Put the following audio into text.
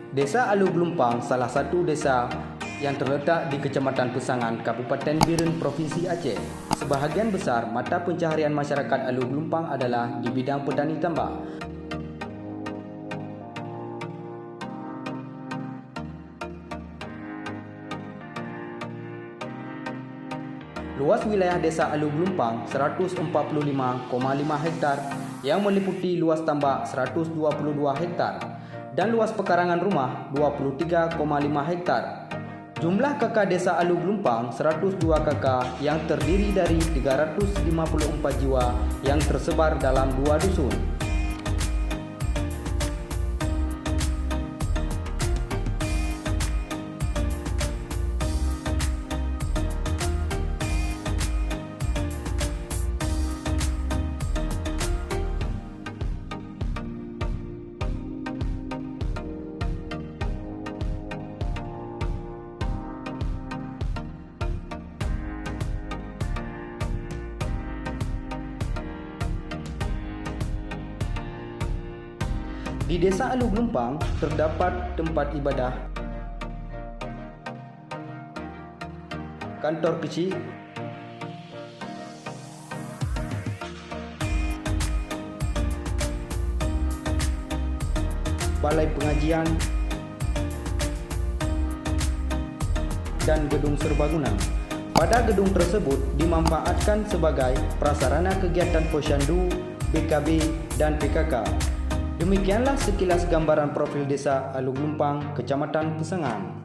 Desa Alu Gelumpang salah satu desa yang terletak di Kecamatan Pesangan, Kabupaten Biren, Provinsi Aceh. Sebahagian besar mata pencaharian masyarakat Alu Gelumpang adalah di bidang petani tambak. Luas wilayah desa Alu Gelumpang 145,5 hektar yang meliputi luas tambak 122 hektar dan luas pekarangan rumah 23,5 hektar. Jumlah kakak desa Alu Gelumpang 102 kakak yang terdiri dari 354 jiwa yang tersebar dalam 2 dusun. Di desa Alu Gelumpang terdapat tempat ibadah, kantor kecil, balai pengajian, dan gedung serbaguna. Pada gedung tersebut dimanfaatkan sebagai prasarana kegiatan Posyandu, BKB, dan PKK. Demikianlah sekilas gambaran profil desa Alu Gelumpang, Kecamatan Pesangan.